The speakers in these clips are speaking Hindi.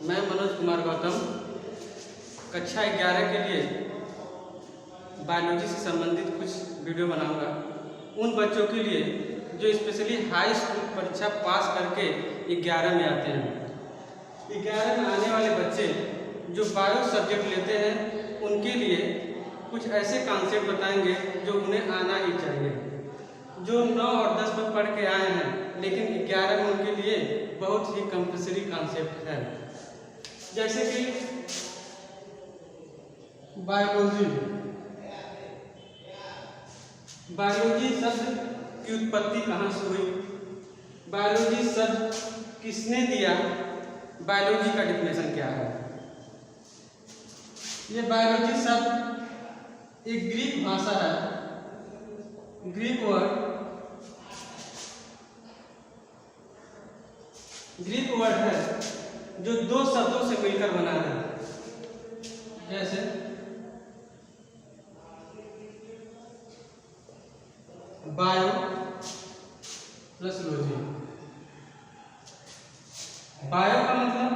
मैं मनोज कुमार गौतम कक्षा 11 के लिए बायोलॉजी से संबंधित कुछ वीडियो बनाऊंगा उन बच्चों के लिए जो स्पेशली हाई स्कूल परीक्षा पास करके 11 में आते हैं। 11 में आने वाले बच्चे जो बायो सब्जेक्ट लेते हैं उनके लिए कुछ ऐसे कॉन्सेप्ट बताएंगे जो उन्हें आना ही चाहिए। जो 9 और 10 में पढ़ के आए हैं लेकिन 11 में उनके लिए बहुत ही कंपल्सरी कॉन्सेप्ट है। जैसे कि बायोलॉजी शब्द की उत्पत्ति कहाँ से हुई, बायोलॉजी शब्द किसने दिया, बायोलॉजी का डेफिनेशन क्या है। ये बायोलॉजी शब्द एक ग्रीक भाषा है, ग्रीक वर्ड है जो 2 शब्दों से मिलकर बना है। जैसे बायो प्लस लॉजी। बायो का मतलब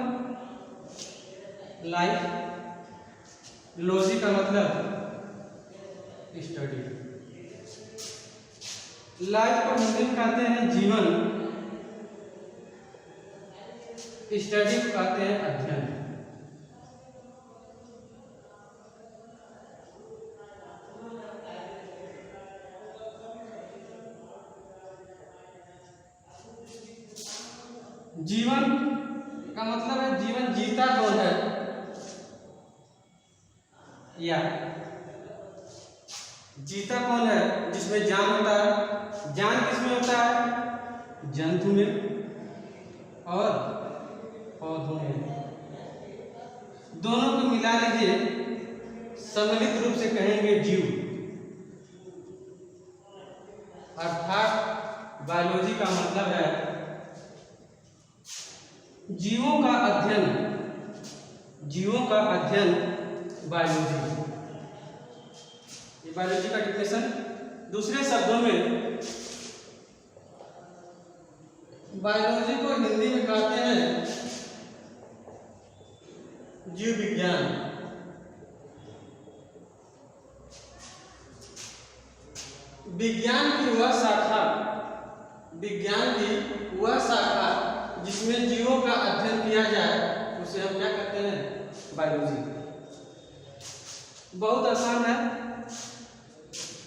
लाइफ, लॉजी का मतलब स्टडी। लाइफ को हिंदी में कहते हैं जीवन, स्टडी को कहते हैं अध्ययन। जीवन का मतलब है जीवन जीता कौन है, या जीता कौन है जिसमें जान होता है। जान किसमें होता है, जंतु में और पौधों में। दोनों को मिला लीजिए, सम्मिलित रूप से कहेंगे जीव। अर्थात बायोलॉजी का मतलब है जीवों का अध्ययन, जीवों का अध्ययन बायोलॉजी। ये बायोलॉजी का डेफिनेशन। दूसरे शब्दों में बायोलॉजी को हिंदी में कहते हैं जीव विज्ञान। विज्ञान की वह शाखा, विज्ञान की वह शाखा जिसमें जीवों का अध्ययन किया जाए उसे हम क्या कहते हैं, बायोलॉजी। बहुत आसान है,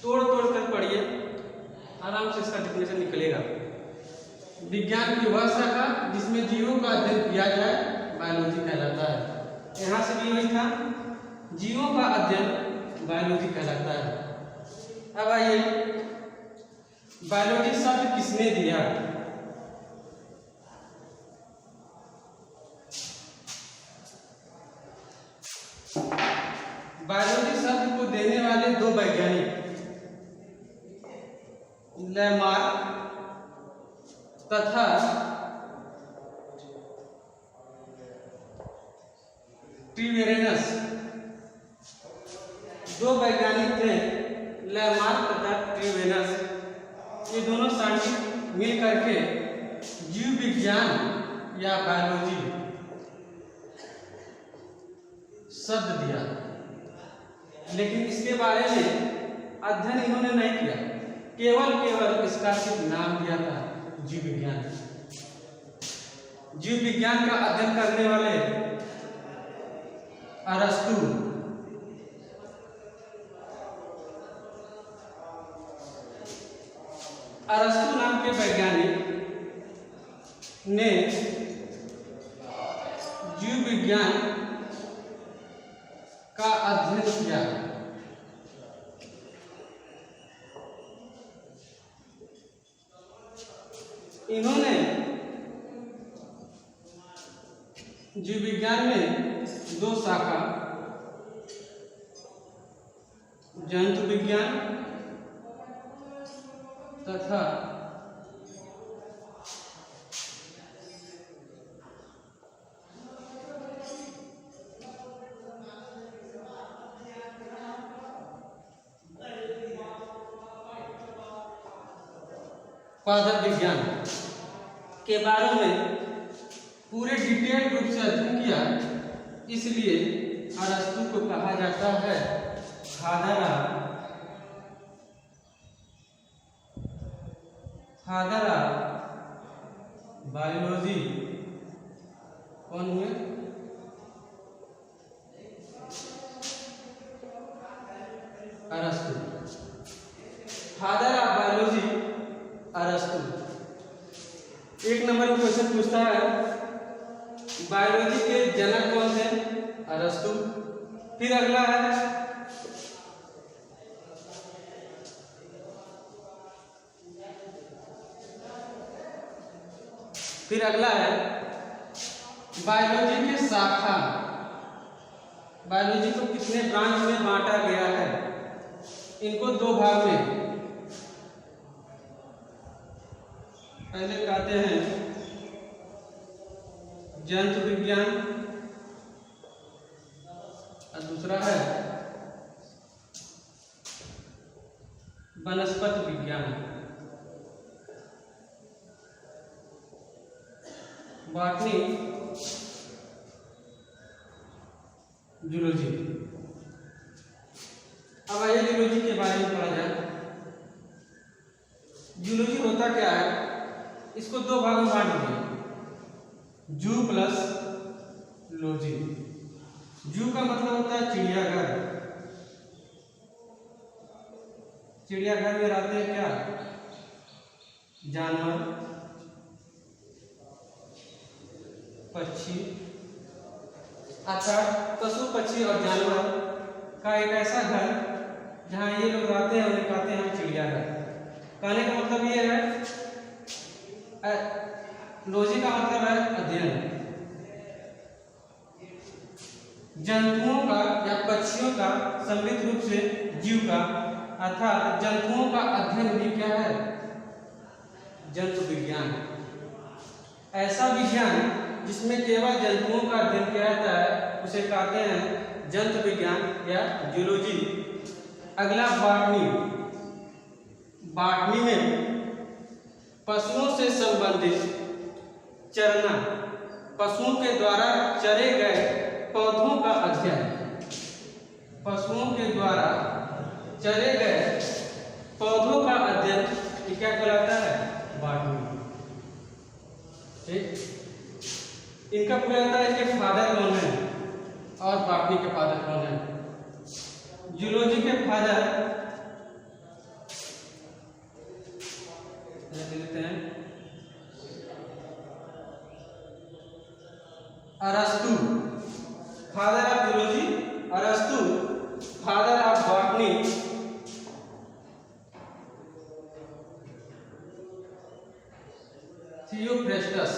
तोड़ तोड़ कर पढ़िए, आराम से इसका डेफिनेशन निकलेगा। विज्ञान की वह शाखा जिसमें जीवों का अध्ययन किया जाए बायोलॉजी कहलाता है। यहाँ से भी वही था, जीवों का अध्ययन बायोलॉजी कहलाता है। अब आइए, बायोलॉजी शब्द किसने दिया। बायोलॉजी शब्द को देने वाले 2 वैज्ञानिक लेमार्क तथा ट्रिवेरेनस। 2 वैज्ञानिक थे, लेमार्क तथा ट्रिवेरेनस। ये दोनों साइंटिस्ट मिल करके जीव विज्ञान या बायोलॉजी शब्द दिया, लेकिन इसके बारे में अध्ययन इन्होंने नहीं किया, केवल इसका सिर्फ नाम दिया था, जीव विज्ञान। जीव विज्ञान का अध्ययन करने वाले अरस्तु, अरस्तु नाम के वैज्ञानिक ने जीव विज्ञान का अध्ययन किया। इन्होंने जीव विज्ञान में 2 शाखा, जंतु विज्ञान तथा पादप विज्ञान के बारे में पूरे डिटेल रूप से अध्ययन किया, इसलिए अरस्तु को कहा जाता है फादर ऑफ बायोलॉजी। कौन हुए? अरस्तु। फादर ऑफ बायोलॉजी अरस्तु। एक नंबर में क्वेश्चन पूछता है बायोलॉजी के जनक कौन थे? अरस्तु। फिर अगला है बायोलॉजी के शाखा, बायोलॉजी को कितने ब्रांच में बांटा गया है? इनको दो भाग में, पहले कहते हैं जंतु विज्ञान और दूसरा है वनस्पति विज्ञान। Botany, zoology. अब आइए जूलॉजी के बारे में पढ़ा जाए। जूलॉजी होता क्या है? इसको दो भागों में बांट दिए, जू प्लस लॉजी। जू का मतलब होता है चिड़ियाघर। चिड़ियाघर में रहते हैं क्या? जानवर, पक्षी, अर्थात पशु पक्षी और जानवर का एक ऐसा घर जहाँ ये लोग रहते हैं, उन्हें कहते हैं चिड़ियाघर। कहने का मतलब ये है, लॉजी का मतलब है अध्ययन। जंतुओं का या पक्षियों का सम्मिलित रूप से जीव का, अर्थात जंतुओं का अध्ययन भी क्या है? जंतु विज्ञान। ऐसा विज्ञान जिसमें केवल जंतुओं का अध्ययन किया जाता है उसे कहते हैं जंतु विज्ञान या जूलॉजी। अगला बॉटनी। बॉटनी में पशुओं से संबंधित चरना, पशुओं के द्वारा चरे गए पौधों का अध्ययन। पशुओं के द्वारा चरे गए पौधों का अध्ययन ये क्या कहलाता है? बॉटनी। ठीक, इनका पूरा होता है कि फादर कौन है और बॉटनी के फादर कौन है। जूलॉजी के फादर लेते हैं अरस्तु, फादर ऑफ जूलॉजी अरस्तु, father of botany Theophrastus.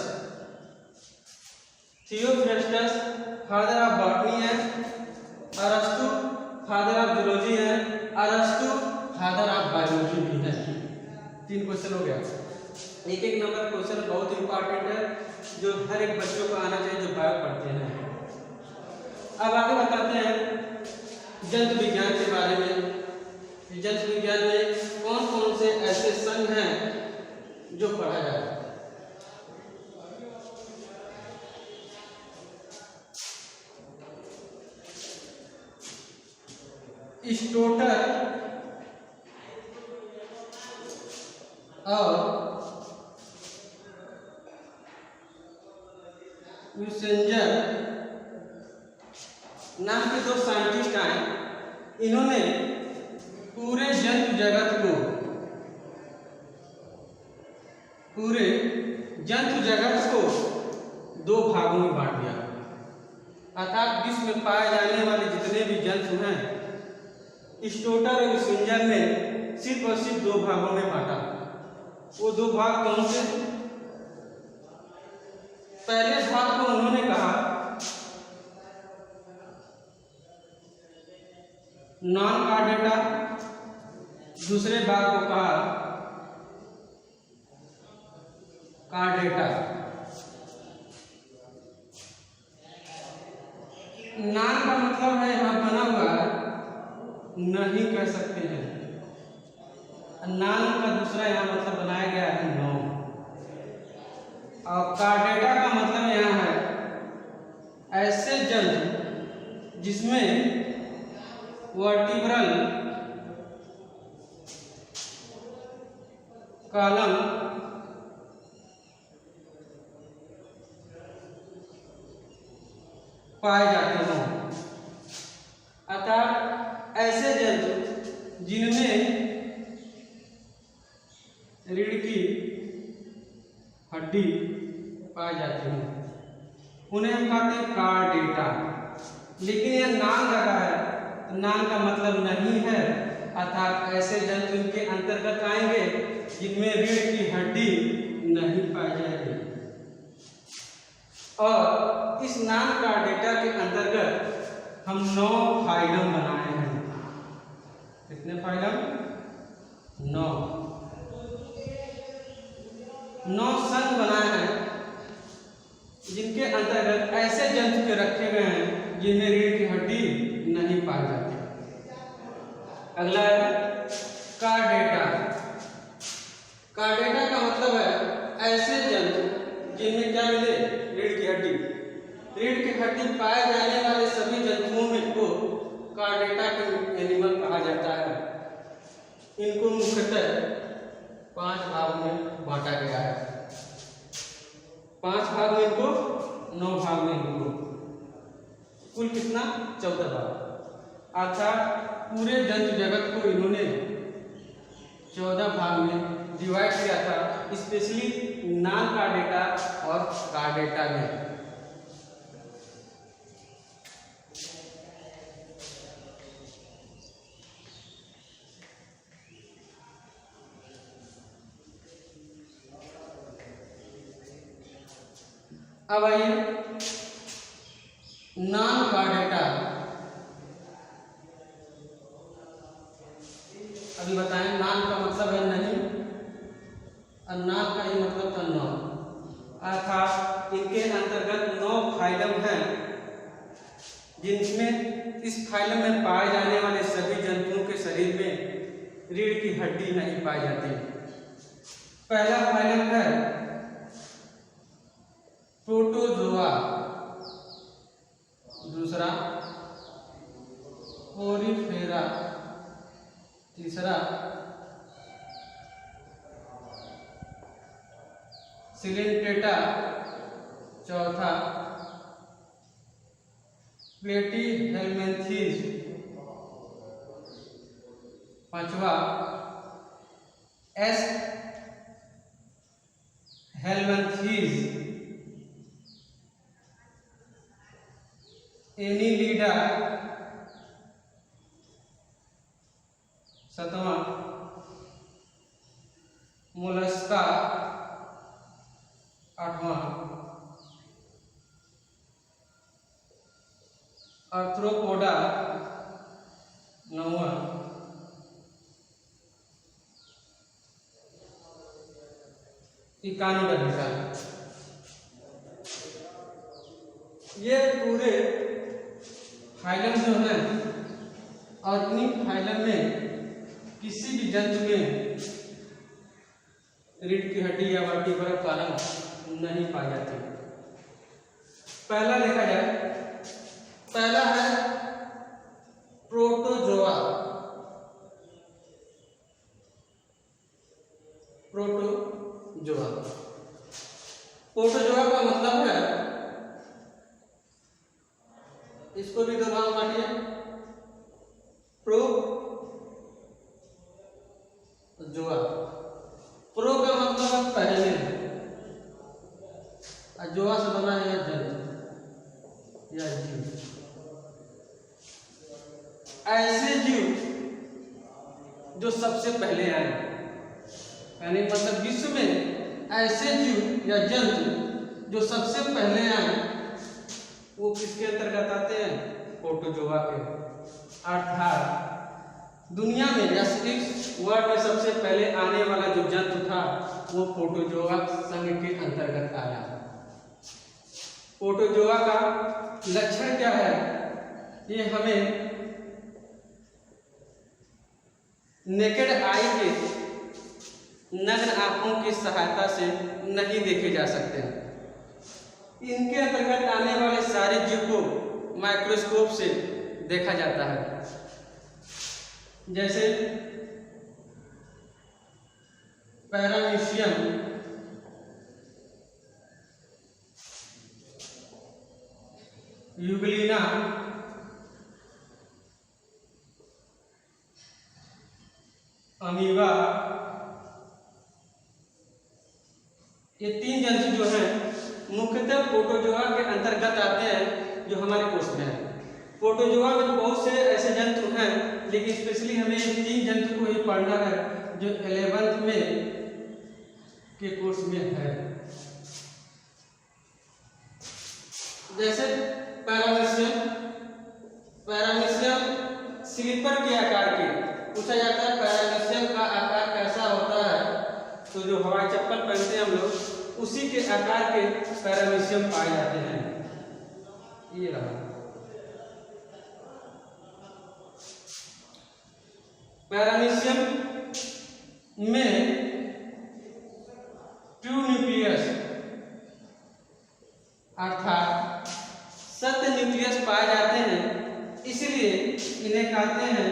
Theophrastus father of botany है, अरस्तु फादर ऑफ जूलॉजी है, अरस्तु फादर ऑफ बायोलॉजी भी है। 3 क्वेश्चन हो गया। एक एक नंबर क्वेश्चन बहुत इंपॉर्टेंट है, जो हर एक बच्चों को आना चाहिए जो बायो पढ़ते हैं। अब आगे बताते हैं जंतु विज्ञान के बारे में। जंतु विज्ञान में कौन कौन से ऐसे संघ हैं जो पढ़ा जाए? स्टोटर और यूसेंजर नाम के 2 साइंटिस्ट आए। इन्होंने पूरे जंतु जगत को, पूरे जंतु जगत को 2 भागों में बांट दिया। अर्थात विश्व में पाए जाने वाले जितने भी जंतु हैं, स्टोटर और यूसेंजर ने सिर्फ और सिर्फ 2 भागों में बांटा। वो 2 भाग कौन से? पहले भाग को उन्होंने कहा नॉन कार्डेटा, दूसरे भाग को कहा कार्डेटा। नॉन का मतलब है यहां बना हुआ नहीं कह सकते हैं, नॉन का दूसरा यहाँ मतलब बनाया गया है नो, और कार्डेटा का मतलब यहाँ है ऐसे जंतु जिसमें वर्टिब्रल कॉलम पाए जाते हैं, अर्थात ऐसे जंतु जिनमें रीढ़ की हड्डी पाई जाती है उन्हें हम कहते हैं कार्डेटा। लेकिन यह नाम लगा है तो नाम का मतलब नहीं है, अर्थात ऐसे जंतु इनके अंतर्गत आएंगे जिनमें रीढ़ की हड्डी नहीं पाई जाएगी। और इस नाम कार्डेटा के अंतर्गत हम 9 फाइलम बनाए हैं। कितने फाइलम? 9 संघ बनाए हैं जिनके अंतर्गत ऐसे जंतु के रखे गए हैं जिनमें रीढ़ की हड्डी नहीं पाई जाती। अगला है कार्डेटा। कार्डेटा का मतलब है ऐसे जंतु जिनमें क्या मिले? रीढ़ की हड्डी। रीढ़ की हड्डी पाए जाने वाले सभी जंतुओं में को कार्डेटा के एनिमल कहा जाता है। इनको मुख्यतः 5 भाग में बांटा गया है। 5 भाग में इनको, 9 भाग में इनको, कुल कितना? 14 भाग। अर्थात पूरे जंतु जगत को इन्होंने 14 भाग में डिवाइड किया था, स्पेशली नॉन कार्डेटा और कार्डेटा में। अब आइए नॉन कार्डेटा। अभी बताएं, नॉन का मतलब है नहीं और नॉन का ही मतलब था 9, अर्थात इनके अंतर्गत 9 फाइलम हैं जिनमें इस फाइलम में पाए जाने वाले सभी जंतुओं के शरीर में रीढ़ की हड्डी नहीं पाई जाती। पहला फाइलम है प्रोटोजोआ, दूसरा पोरीफेरा, तीसरा सिलेंटेटा, चौथा प्लेटीहेल्मिन्थीज, पांचवा एस हेल्मिन्थीज, एनीलिडा, सातवां मोलस्का, आठवां आर्थ्रोपोडा, नौवां इकानोडर्मिटा। ये पूरे फाइलम जो है, और इन फाइलम में किसी भी जंतु में रीढ़ की हड्डी या वर्टिब्रल कॉलम नहीं पाई जाती। पहला देखा जाए, पहला है प्रोटोजोआ। प्रोटोजोआ प्रोटोजोआ का मतलब है, इसको भी 2 भाग बांटिए। जोआ, प्रो का मतलब है पहले, और जोआ से बना है जंतु या जीव। ऐसे जीव जो सबसे पहले आए, यानी मतलब विश्व में ऐसे जीव या जंतु जो सबसे पहले आए वो किसके अंतर्गत आते हैं? प्रोटोजोआ के। अर्थात दुनिया में या इस वर्ल्ड में सबसे पहले आने वाला जो जंतु था वो प्रोटोजोआ संघ के अंतर्गत आया। प्रोटोजोआ का लक्षण क्या है? ये हमें नेकेड आई के, नग्न आंखों की सहायता से नहीं देखे जा सकते। इनके अंतर्गत आने वाले सारे जीव माइक्रोस्कोप से देखा जाता है। जैसे पैरामीशियम, यूग्लिना, अमीबा, ये 3 जंतु जो हैं मुख्यतः प्रोटोजोआ के अंतर्गत आते हैं जो हमारे कोर्स में है। प्रोटोजोआ में बहुत से ऐसे जंतु हैं, लेकिन स्पेशली हमें इन 3 जंतु को ही पढ़ना है जो 11th में के कोर्स में है। जैसे पैरामीशियम, पैरामीशियम स्लीपर के आकार के पूछा जाता है। पैरामीशियम का आकार कैसा होता है? तो जो हवाई चप्पल पहनते हैं हम लोग, उसी के आकार के पैरामीशियम पाए जाते हैं। ये रहा पैरामीशियम में ट्रू न्यूक्लियस अर्थात सत्य न्यूक्लियस पाए जाते हैं, इसलिए इन्हें कहते हैं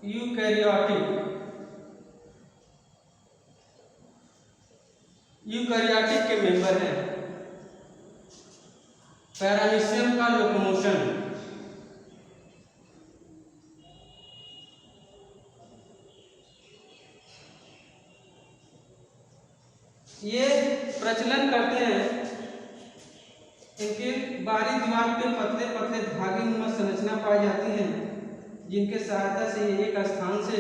यूकैरियोटिक के मेंबर हैं। पैरामीशियम का लोकोमोशन, ये प्रचलन करते हैं। इनके बाहरी दिमाग पे पतले पतले धागे नुमा संरचना पाई जाती है, जिनके सहायता से ये एक स्थान से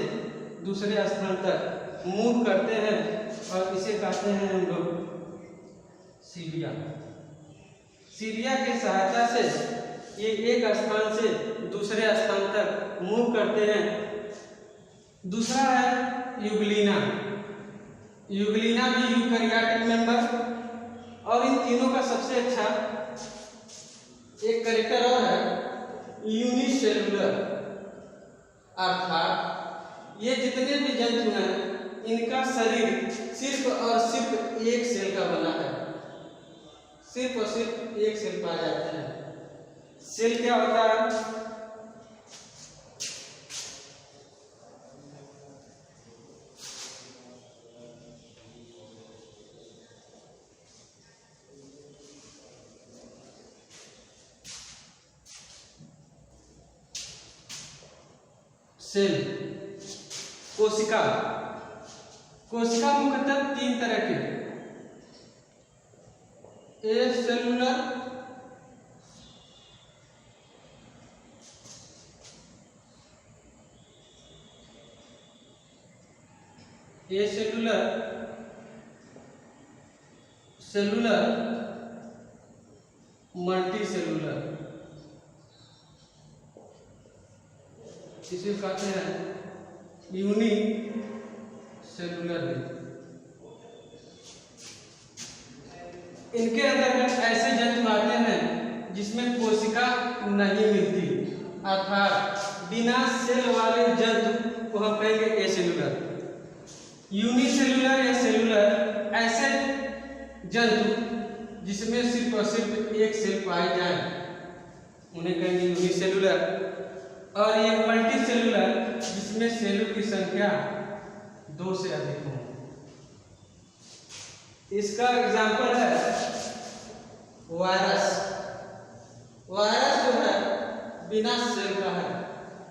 दूसरे स्थान तक मूव करते हैं, और इसे कहते हैं हम लोग सीलिया। सीलिया के सहायता से ये एक स्थान से दूसरे स्थान तक मूव करते हैं। दूसरा है यूग्लिना। यूग्लिना भी यूकैरियोटिक मेंबर, और इन तीनों का सबसे अच्छा एक कैरेक्टर और है यूनिसेलुलर, अर्थात ये जितने भी जंतु हैं इनका शरीर सिर्फ और सिर्फ एक सेल का बना है। सिर्फ और सिर्फ एक सेल पाया जाता है। सेल क्या होता है? सेल, कोशिका। कोशिका मुख्यतः 3 तरह के, ए सेलुलर, सेलुलर, मल्टी सेलुलर, इसे कहते हैं यूनी सेलुलर। इनके अंतर्गत ऐसे जंतु आते हैं जिसमें कोशिका नहीं मिलती, अर्थात बिना सेल वाले जंतु को हम कहेंगे एसेलुलर। यूनिसेलुलर या सेलुलर ऐसे जंतु जिसमें सिर्फ और सिर्फ एक सेल पाई जाए, उन्हें कहेंगे यूनिसेलुलर। और ये मल्टी सेलुलर जिसमें सेलुलर की संख्या 2 से अधिक हो। इसका एग्जाम्पल है वायरस। वायरस जो है बिना सेल का है,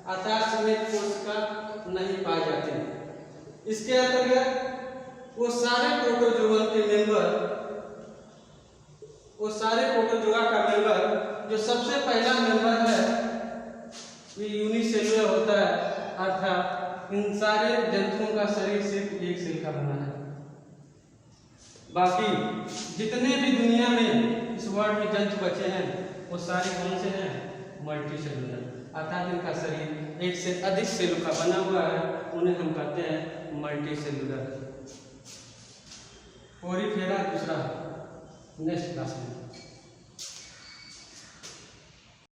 अर्थात इसमें कोशिका नहीं पाई जाती। इसके अंतर्गत वो सारे प्रोटोजोआ के मेंबर, वो सारे प्रोटोजोआ का मेंबर जो सबसे पहला मेंबर है ये यूनिसेलुलर होता है, अर्थात इन सारे जंतुओं का शरीर सिर्फ एक सेल का बना है। बाकी जितने भी दुनिया में इस वर्ल्ड में जंतु बचे हैं वो सारे कौन से हैं? मल्टी सेलुलर, अर्थात इनका शरीर एक से अधिक सेलों का बना हुआ है, उन्हें हम कहते हैं मल्टी सेलुलर। पोरीफेरा दूसरा नेक्स्ट क्लास में।